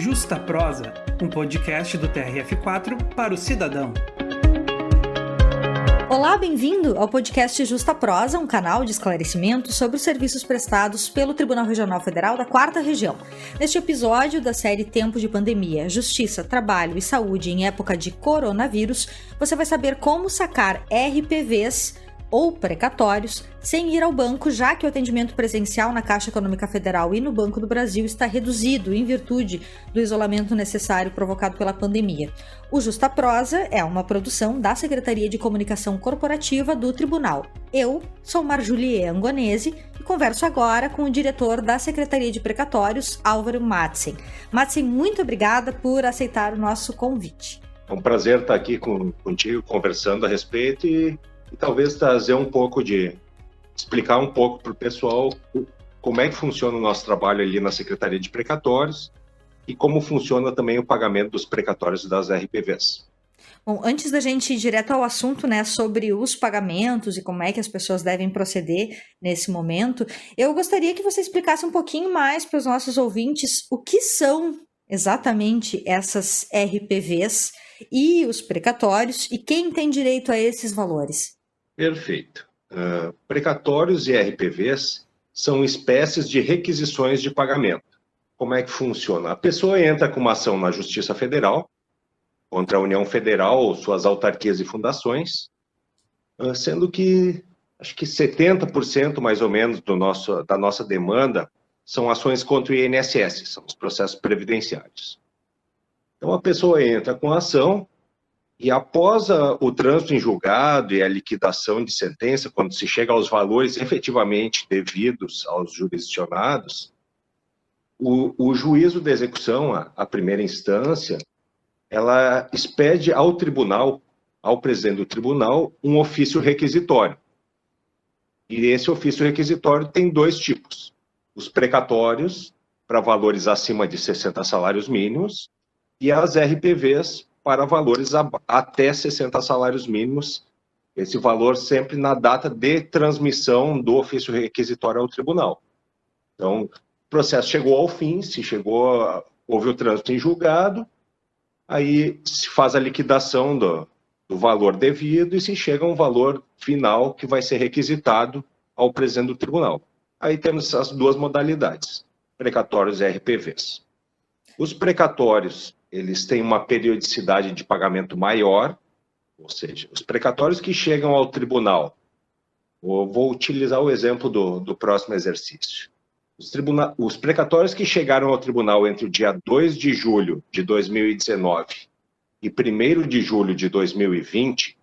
Justa Prosa, um podcast do TRF4 para o cidadão. Olá, bem-vindo ao podcast Justa Prosa, um canal de esclarecimento sobre os serviços prestados pelo Tribunal Regional Federal da 4ª Região. Neste episódio da série Tempo de Pandemia, Justiça, Trabalho e Saúde em Época de Coronavírus, você vai saber como sacar RPVs ou precatórios sem ir ao banco, já que o atendimento presencial na Caixa Econômica Federal e no Banco do Brasil está reduzido em virtude do isolamento necessário provocado pela pandemia. O Justa Prosa é uma produção da Secretaria de Comunicação Corporativa do Tribunal. Eu sou Marjulie Angonese e converso agora com o diretor da Secretaria de Precatórios, Álvaro Madsen. Madsen, muito obrigada por aceitar o nosso convite. É um prazer estar aqui contigo, conversando a respeito e talvez explicar um pouco para o pessoal como é que funciona o nosso trabalho ali na Secretaria de Precatórios e como funciona também o pagamento dos precatórios das RPVs. Bom, antes da gente ir direto ao assunto, sobre os pagamentos e como é que as pessoas devem proceder nesse momento, eu gostaria que você explicasse um pouquinho mais para os nossos ouvintes o que são exatamente essas RPVs e os precatórios e quem tem direito a esses valores. Perfeito. Precatórios e RPVs são espécies de requisições de pagamento. Como é que funciona? A pessoa entra com uma ação na Justiça Federal contra a União Federal ou suas autarquias e fundações, sendo que acho que 70% mais ou menos da nossa demanda são ações contra o INSS, são os processos previdenciários. Então a pessoa entra com a ação e após o trânsito em julgado e a liquidação de sentença, quando se chega aos valores efetivamente devidos aos jurisdicionados, o juízo de execução, a primeira instância, ela expede ao tribunal, ao presidente do tribunal, um ofício requisitório. E esse ofício requisitório tem dois tipos. Os precatórios, para valores acima de 60 salários mínimos, e as RPVs, para valores até 60 salários mínimos, esse valor sempre na data de transmissão do ofício requisitório ao tribunal. Então, o processo chegou ao fim, houve o trânsito em julgado, aí se faz a liquidação do valor devido e se chega a um valor final que vai ser requisitado ao presidente do tribunal. Aí temos as duas modalidades, precatórios e RPVs. Os precatórios, eles têm uma periodicidade de pagamento maior, ou seja, os precatórios que chegam ao tribunal, vou utilizar o exemplo do próximo exercício. Os precatórios que chegaram ao tribunal entre o dia 2 de julho de 2019 e 1º de julho de 2020,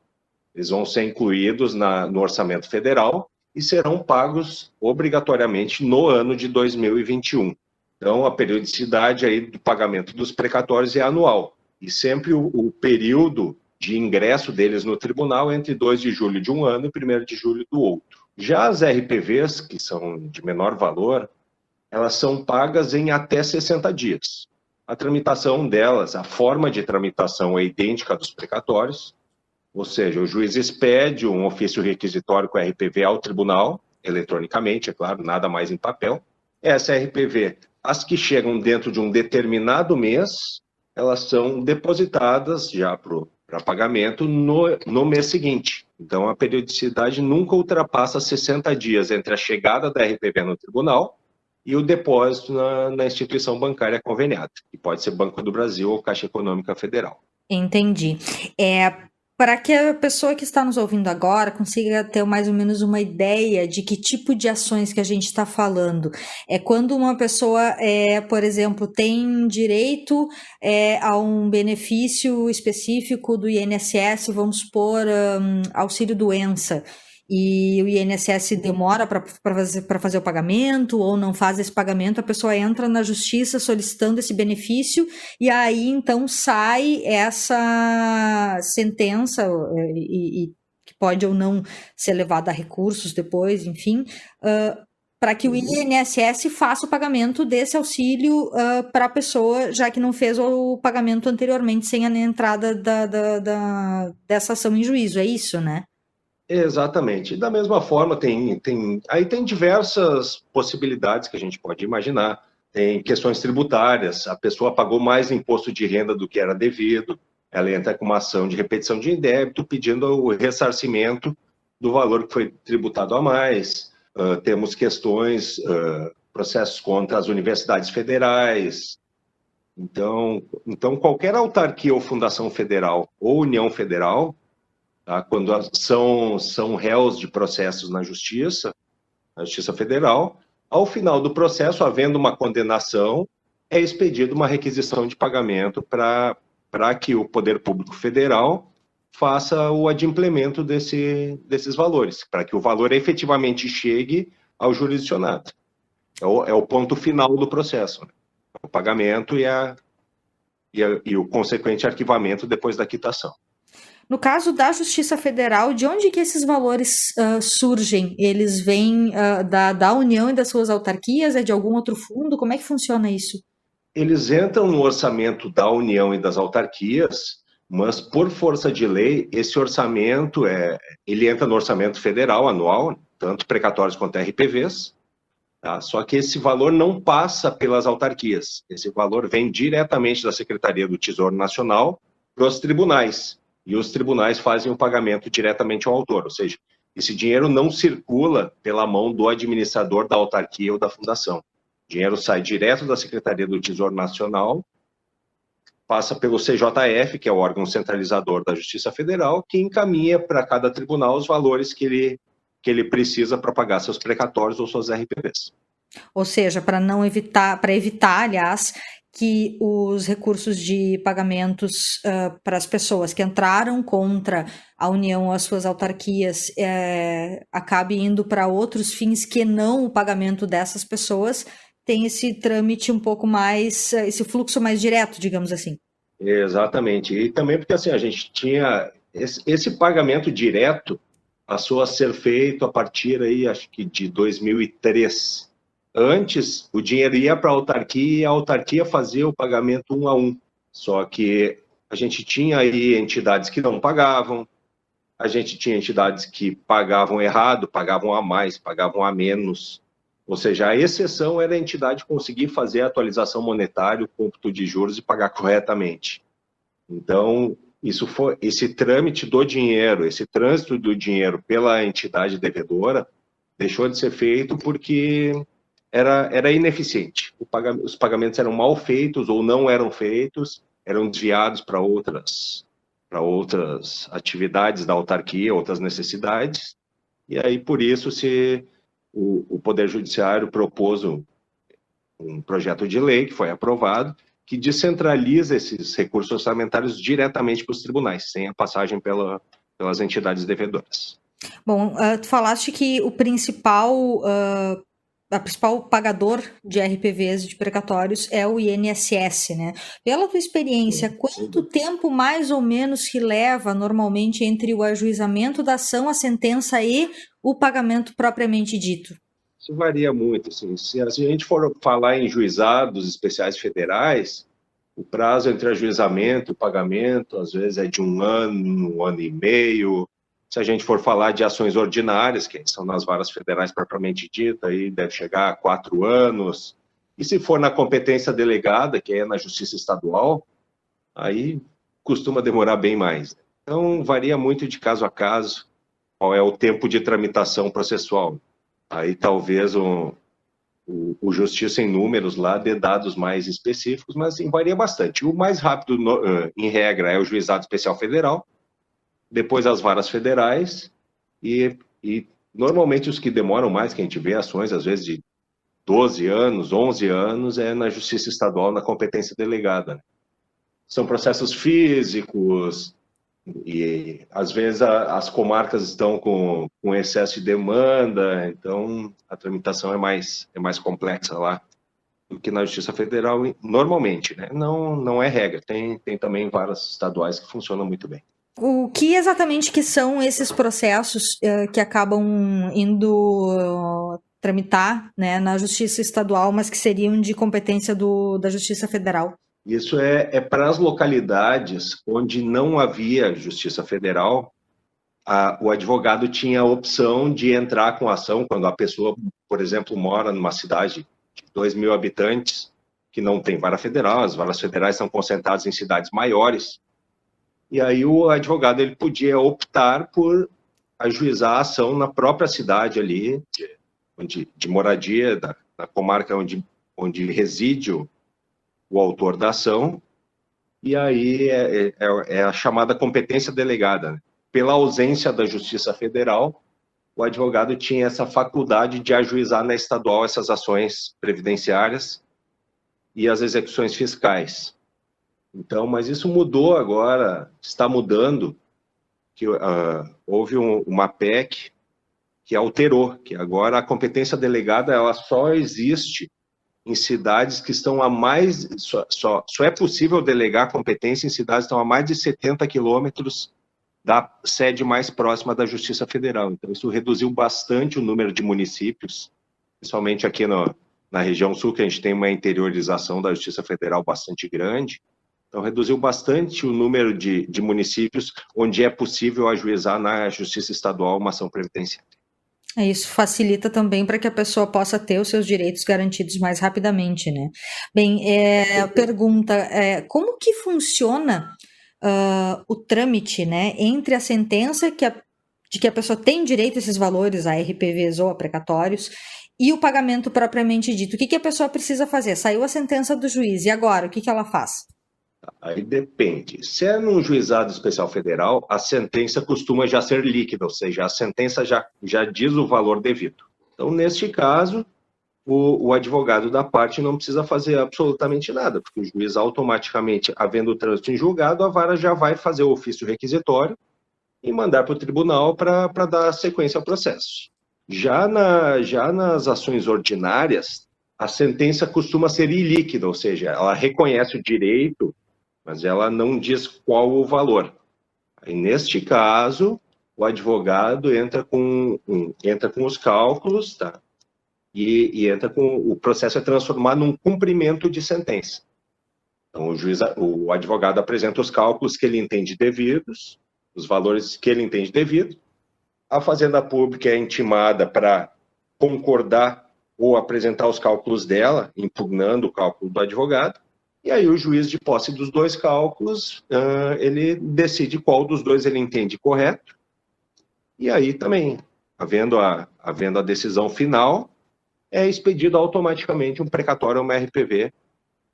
eles vão ser incluídos no orçamento federal e serão pagos obrigatoriamente no ano de 2021. Então, a periodicidade aí do pagamento dos precatórios é anual. E sempre o período de ingresso deles no tribunal é entre 2 de julho de um ano e 1º de julho do outro. Já as RPVs, que são de menor valor, elas são pagas em até 60 dias. A tramitação delas, a forma de tramitação é idêntica à dos precatórios, ou seja, o juiz expede um ofício requisitório com a RPV ao tribunal, eletronicamente, é claro, nada mais em papel. Essa RPV, as que chegam dentro de um determinado mês, elas são depositadas já para pagamento no mês seguinte. Então, a periodicidade nunca ultrapassa 60 dias entre a chegada da RPV no tribunal e o depósito na instituição bancária conveniada, que pode ser Banco do Brasil ou Caixa Econômica Federal. Entendi. Para que a pessoa que está nos ouvindo agora consiga ter mais ou menos uma ideia de que tipo de ações que a gente está falando. É quando uma pessoa, por exemplo, tem direito a um benefício específico do INSS, vamos supor, auxílio-doença, e o INSS demora para fazer o pagamento ou não faz esse pagamento, a pessoa entra na justiça solicitando esse benefício e aí então sai essa sentença e que pode ou não ser levada a recursos depois, enfim, para que o INSS faça o pagamento desse auxílio para a pessoa, já que não fez o pagamento anteriormente sem a entrada dessa ação em juízo, é isso, né? Exatamente. Da mesma forma, tem diversas possibilidades que a gente pode imaginar. Tem questões tributárias, a pessoa pagou mais imposto de renda do que era devido, ela entra com uma ação de repetição de débito pedindo o ressarcimento do valor que foi tributado a mais. Temos questões, processos contra as universidades federais. Então, qualquer autarquia ou fundação federal ou União Federal, tá, quando são réus de processos na Justiça Federal, ao final do processo, havendo uma condenação, é expedida uma requisição de pagamento para que o Poder Público Federal faça o adimplemento desses valores, para que o valor efetivamente chegue ao jurisdicionado. É o ponto final do processo, né? O pagamento e o consequente arquivamento depois da quitação. No caso da Justiça Federal, de onde que esses valores surgem? Eles vêm da União e das suas autarquias? É de algum outro fundo? Como é que funciona isso? Eles entram no orçamento da União e das autarquias, mas por força de lei, esse orçamento ele entra no orçamento federal anual, tanto precatórios quanto RPVs, tá? Só que esse valor não passa pelas autarquias. Esse valor vem diretamente da Secretaria do Tesouro Nacional para os tribunais. E os tribunais fazem o pagamento diretamente ao autor, ou seja, esse dinheiro não circula pela mão do administrador da autarquia ou da fundação. O dinheiro sai direto da Secretaria do Tesouro Nacional, passa pelo CJF, que é o órgão centralizador da Justiça Federal, que encaminha para cada tribunal os valores que ele precisa para pagar seus precatórios ou suas RPVs. Ou seja, para evitar, aliás, que os recursos de pagamentos para as pessoas que entraram contra a União ou as suas autarquias acabe indo para outros fins que não o pagamento dessas pessoas, tem esse trâmite um pouco mais, esse fluxo mais direto, digamos assim. Exatamente. E também porque assim, a gente tinha esse pagamento direto passou a ser feito a partir aí, acho que de 2003. Antes, o dinheiro ia para a autarquia e a autarquia fazia o pagamento 1 a 1. Só que a gente tinha aí entidades que não pagavam, a gente tinha entidades que pagavam errado, pagavam a mais, pagavam a menos. Ou seja, a exceção era a entidade conseguir fazer a atualização monetária, o cômputo de juros e pagar corretamente. Então, esse trâmite do dinheiro, esse trânsito do dinheiro pela entidade devedora deixou de ser feito porque era ineficiente. Os pagamentos eram mal feitos ou não eram feitos, eram desviados para outras atividades da autarquia, outras necessidades. E aí, por isso, o Poder Judiciário propôs um projeto de lei que foi aprovado, que descentraliza esses recursos orçamentários diretamente para os tribunais, sem a passagem pelas entidades devedoras. Bom, tu falaste que o principal pagador de RPVs de precatórios é o INSS, né? Pela tua experiência, quanto tempo mais ou menos que leva normalmente entre o ajuizamento da ação, a sentença e o pagamento propriamente dito? Isso varia muito. Assim. Se a gente for falar em juizados especiais federais, o prazo entre ajuizamento e pagamento, às vezes, é de 1 ano, 1 ano e meio. Se a gente for falar de ações ordinárias, que são nas varas federais propriamente dita, aí deve chegar a 4 anos. E se for na competência delegada, que é na Justiça Estadual, aí costuma demorar bem mais. Então, varia muito de caso a caso qual é o tempo de tramitação processual. Aí talvez o Justiça em Números lá dê dados mais específicos, mas assim, varia bastante. O mais rápido, em regra, é o Juizado Especial Federal, depois as varas federais e normalmente os que demoram mais, que a gente vê ações às vezes de 12 anos, 11 anos, é na Justiça Estadual, na competência delegada. São processos físicos e às vezes as comarcas estão com excesso de demanda, então a tramitação é mais complexa lá do que na Justiça Federal normalmente, né? Não é regra, tem também varas estaduais que funcionam muito bem. O que exatamente que são esses processos que acabam indo tramitar, né, na Justiça Estadual, mas que seriam de competência da Justiça Federal? Isso é para as localidades onde não havia Justiça Federal, o advogado tinha a opção de entrar com a ação quando a pessoa, por exemplo, mora numa cidade 2.000 habitantes, que não tem vara federal, as varas federais são concentradas em cidades maiores, e aí o advogado ele podia optar por ajuizar a ação na própria cidade ali, de moradia, da comarca onde reside o autor da ação, e aí é a chamada competência delegada, né? Pela ausência da Justiça Federal, o advogado tinha essa faculdade de ajuizar na estadual essas ações previdenciárias e as execuções fiscais. Então, mas isso mudou agora, está mudando, que houve uma PEC que alterou, que agora a competência delegada ela só existe em cidades que estão a mais... Só é possível delegar competência em cidades que estão a mais de 70 quilômetros da sede mais próxima da Justiça Federal. Então, isso reduziu bastante o número de municípios, principalmente aqui na região sul, que a gente tem uma interiorização da Justiça Federal bastante grande. Então, reduziu bastante o número de municípios onde é possível ajuizar na Justiça Estadual uma ação previdenciária. Isso facilita também para que a pessoa possa ter os seus direitos garantidos mais rapidamente, né? Bem, pergunta, como que funciona o trâmite, né, entre a sentença de que a pessoa tem direito a esses valores, a RPVs ou a precatórios, e o pagamento propriamente dito? O que a pessoa precisa fazer? Saiu a sentença do juiz, e agora? O que ela faz? Aí depende. Se é num juizado especial federal, a sentença costuma já ser líquida, ou seja, a sentença já diz o valor devido. Então, neste caso, o advogado da parte não precisa fazer absolutamente nada, porque o juiz automaticamente, havendo o trânsito em julgado, a vara já vai fazer o ofício requisitório e mandar para o tribunal para dar sequência ao processo. Já nas ações ordinárias, a sentença costuma ser ilíquida, ou seja, ela reconhece o direito, mas ela não diz qual o valor. Aí, neste caso, o advogado entra com os cálculos, tá? E entra com o processo é transformado num cumprimento de sentença. Então, o advogado apresenta os cálculos que ele entende devidos, os valores que ele entende devido. A Fazenda Pública é intimada para concordar ou apresentar os cálculos dela, impugnando o cálculo do advogado. E aí o juiz, de posse dos dois cálculos, ele decide qual dos dois ele entende correto. E aí também, havendo a decisão final, é expedido automaticamente um precatório ou uma RPV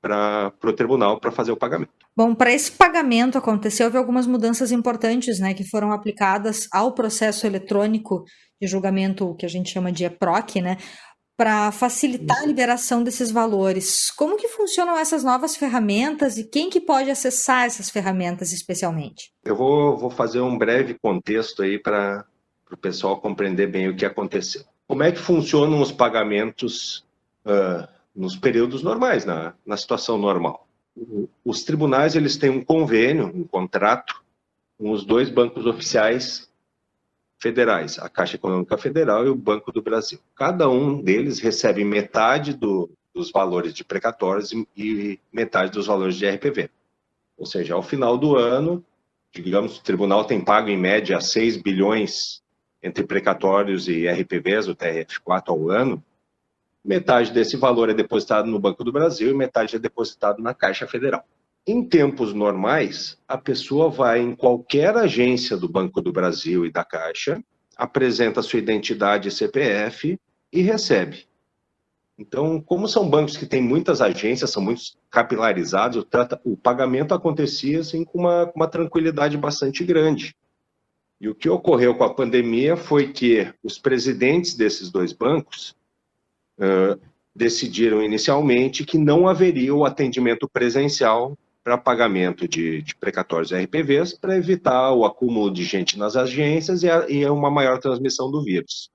para o tribunal para fazer o pagamento. Bom, para esse pagamento acontecer, houve algumas mudanças importantes, né, que foram aplicadas ao processo eletrônico de julgamento, que a gente chama de EPROC, né, para facilitar a liberação desses valores. Como que funcionam essas novas ferramentas e quem que pode acessar essas ferramentas especialmente? Eu vou fazer um breve contexto aí para o pessoal compreender bem o que aconteceu. Como é que funcionam os pagamentos nos períodos normais, na situação normal? Os tribunais eles têm um convênio, um contrato, com os dois bancos oficiais federais, a Caixa Econômica Federal e o Banco do Brasil. Cada um deles recebe metade dos valores de precatórios e metade dos valores de RPV. Ou seja, ao final do ano, digamos, o tribunal tem pago em média 6 bilhões entre precatórios e RPVs, o TRF4 ao ano. Metade desse valor é depositado no Banco do Brasil e metade é depositado na Caixa Federal. Em tempos normais, a pessoa vai em qualquer agência do Banco do Brasil e da Caixa, apresenta sua identidade e CPF e recebe. Então, como são bancos que têm muitas agências, são muito capilarizados, o pagamento acontecia assim, com uma tranquilidade bastante grande. E o que ocorreu com a pandemia foi que os presidentes desses dois bancos decidiram inicialmente que não haveria o atendimento presencial para pagamento de precatórios e RPVs, para evitar o acúmulo de gente nas agências e uma maior transmissão do vírus.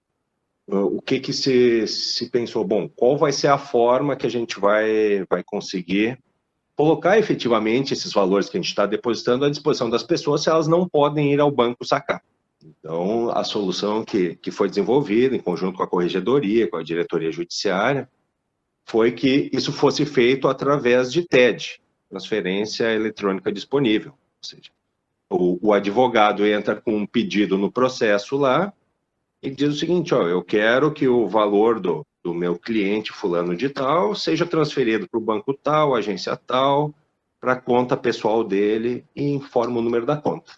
O que se pensou? Bom, qual vai ser a forma que a gente vai conseguir colocar efetivamente esses valores que a gente está depositando à disposição das pessoas se elas não podem ir ao banco sacar? Então, a solução que foi desenvolvida em conjunto com a Corregedoria, com a Diretoria Judiciária, foi que isso fosse feito através de TED, transferência eletrônica disponível. Ou seja, o advogado entra com um pedido no processo lá, e diz o seguinte, ó, eu quero que o valor do meu cliente fulano de tal seja transferido para o banco tal, agência tal, para a conta pessoal dele e informa o número da conta.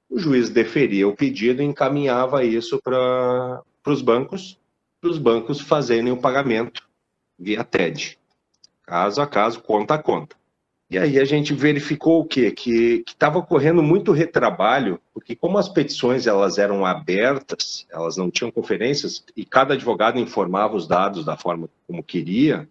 O juiz deferia o pedido e encaminhava isso para os bancos fazerem o pagamento via TED, caso a caso, conta a conta. E aí a gente verificou o quê? Que estava ocorrendo muito retrabalho, porque como as petições elas eram abertas, elas não tinham conferências, e cada advogado informava os dados da forma como queria,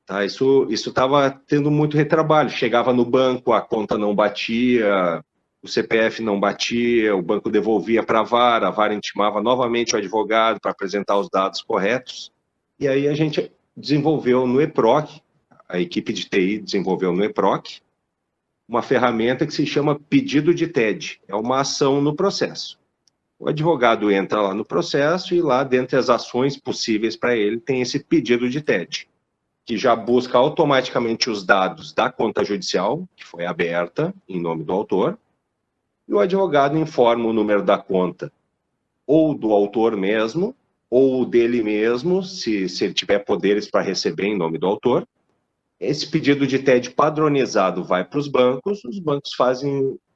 tá? Isso estava tendo muito retrabalho. Chegava no banco, a conta não batia, o CPF não batia, o banco devolvia para a vara intimava novamente o advogado para apresentar os dados corretos. E aí a gente desenvolveu no EPROC, a equipe de TI desenvolveu no EPROC, uma ferramenta que se chama pedido de TED. É uma ação no processo. O advogado entra lá no processo e lá, dentre as ações possíveis para ele, tem esse pedido de TED, que já busca automaticamente os dados da conta judicial, que foi aberta em nome do autor, e o advogado informa o número da conta, ou do autor mesmo, ou dele mesmo, se ele tiver poderes para receber em nome do autor. Esse pedido de TED padronizado vai para os bancos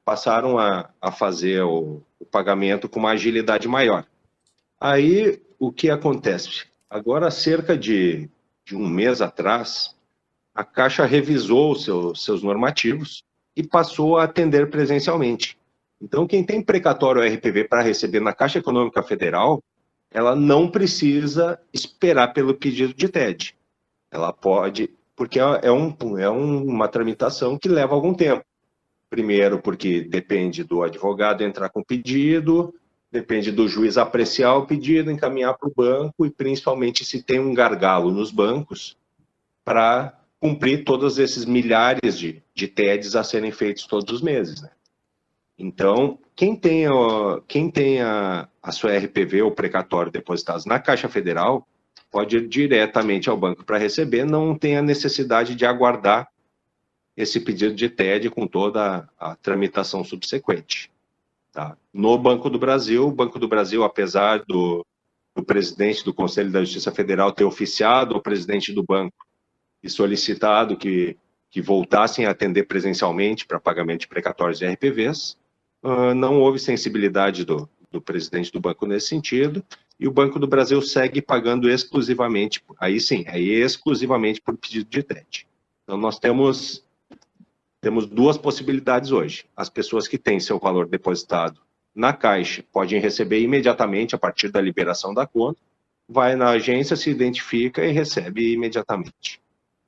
passaram a fazer o pagamento com uma agilidade maior. Aí, o que acontece? Agora, cerca de um mês atrás, a Caixa revisou seus normativos e passou a atender presencialmente. Então, quem tem precatório RPV para receber na Caixa Econômica Federal, ela não precisa esperar pelo pedido de TED. Ela pode, porque é uma tramitação que leva algum tempo. Primeiro, porque depende do advogado entrar com o pedido, depende do juiz apreciar o pedido, encaminhar para o banco e, principalmente, se tem um gargalo nos bancos para cumprir todos esses milhares de TEDs a serem feitos todos os meses, né? Então, quem tem a sua RPV ou precatório depositados na Caixa Federal pode ir diretamente ao banco para receber, não tem a necessidade de aguardar esse pedido de TED com toda a tramitação subsequente. Tá? No Banco do Brasil, o Banco do Brasil, apesar do presidente do Conselho da Justiça Federal ter oficiado ao presidente do banco e solicitado que voltassem a atender presencialmente para pagamento de precatórios e RPVs, não houve sensibilidade do presidente do banco nesse sentido, e o Banco do Brasil segue pagando exclusivamente, exclusivamente por pedido de TED. Então, nós temos duas possibilidades hoje. As pessoas que têm seu valor depositado na Caixa podem receber imediatamente a partir da liberação da conta, vai na agência, se identifica e recebe imediatamente.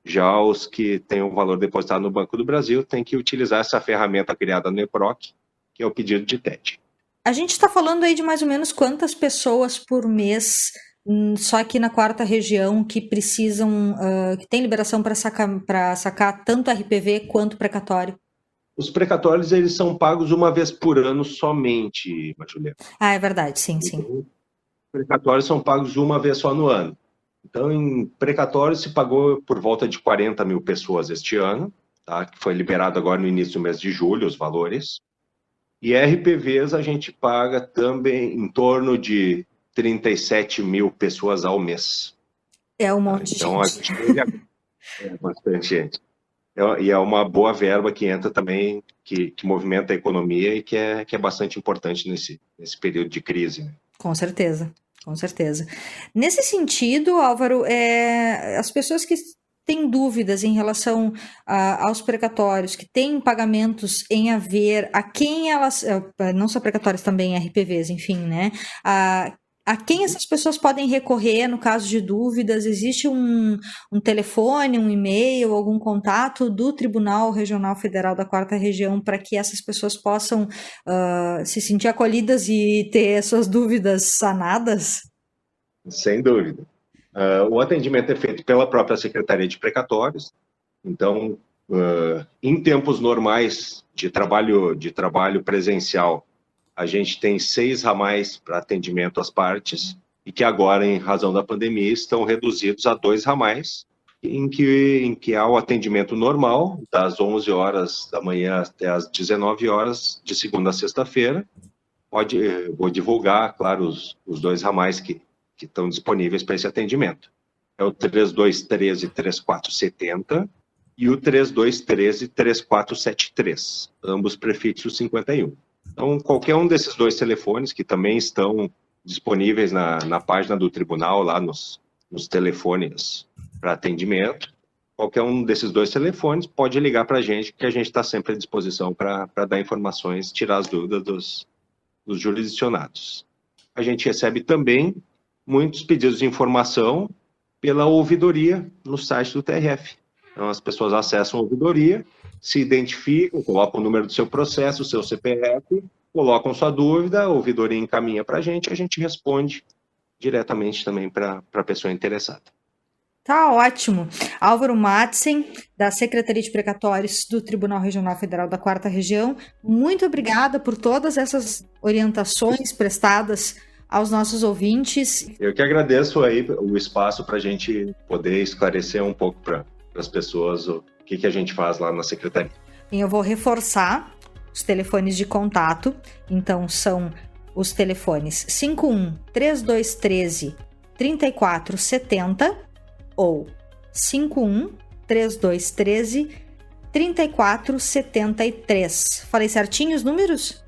Já os que têm o valor depositado no Banco do Brasil têm que utilizar essa ferramenta criada no EPROC, que é o pedido de TED. A gente está falando aí de mais ou menos quantas pessoas por mês, só aqui na 4ª região, que precisam, que tem liberação para sacar tanto RPV quanto precatório? Os precatórios, eles são pagos uma vez por ano somente, Juliana. Ah, é verdade, sim. Os precatórios são pagos uma vez só no ano. Então, em precatório se pagou por volta de 40 mil pessoas este ano, tá? Que foi liberado agora no início do mês de julho, os valores. E RPVs a gente paga também em torno de 37 mil pessoas ao mês. É um monte de gente. Então, a gente é bastante gente. E é uma boa verba que entra também, que movimenta a economia e que é bastante importante nesse período de crise, né? Com certeza. Nesse sentido, Álvaro, as pessoas que têm dúvidas em relação aos precatórios, que têm pagamentos em haver, a quem elas, não só precatórios, também RPVs, enfim, né? A quem essas pessoas podem recorrer no caso de dúvidas? Existe um telefone, um e-mail, algum contato do Tribunal Regional Federal da 4ª Região para que essas pessoas possam se sentir acolhidas e ter suas dúvidas sanadas? Sem dúvida. O atendimento é feito pela própria Secretaria de Precatórios. Então, em tempos normais de trabalho presencial, a gente tem 6 ramais para atendimento às partes, e que agora, em razão da pandemia, estão reduzidos a 2 ramais, em que há o atendimento normal, das 11 horas da manhã até as 19 horas, de segunda a sexta-feira, vou divulgar, claro, os 2 ramais que estão disponíveis para esse atendimento. É o 3213-3470 e o 3213-3473, ambos prefixos 51. Então, qualquer um desses 2 telefones, que também estão disponíveis na página do tribunal, lá nos telefones para atendimento, qualquer um desses 2 telefones pode ligar para a gente, que a gente está sempre à disposição para dar informações, tirar as dúvidas dos jurisdicionados. A gente recebe também muitos pedidos de informação pela ouvidoria no site do TRF. Então, as pessoas acessam a ouvidoria, se identificam, colocam o número do seu processo, o seu CPF, colocam sua dúvida, a ouvidoria encaminha para a gente responde diretamente também para a pessoa interessada. Tá ótimo. Álvaro Matzen, da Secretaria de Precatórios do Tribunal Regional Federal da 4ª Região, muito obrigada por todas essas orientações prestadas aos nossos ouvintes. Eu que agradeço aí o espaço para a gente poder esclarecer um pouco para as pessoas o que a gente faz lá na Secretaria. E eu vou reforçar os telefones de contato, então são os telefones 51-3213-3470 ou 51-3213-3473. Falei certinho os números?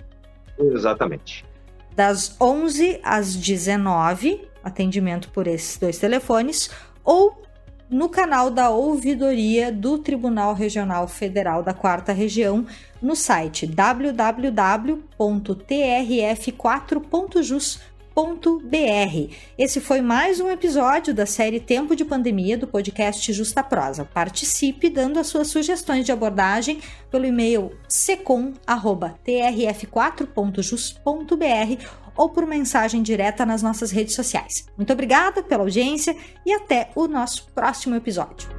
Exatamente. Das 11 às 19, atendimento por esses 2 telefones, ou no canal da ouvidoria do Tribunal Regional Federal da 4ª Região, no site www.trf4.jus.br. Esse foi mais um episódio da série Tempo de Pandemia do podcast Justa Prosa. Participe dando as suas sugestões de abordagem pelo e-mail secom@trf4.jus.br ou por mensagem direta nas nossas redes sociais. Muito obrigada pela audiência e até o nosso próximo episódio.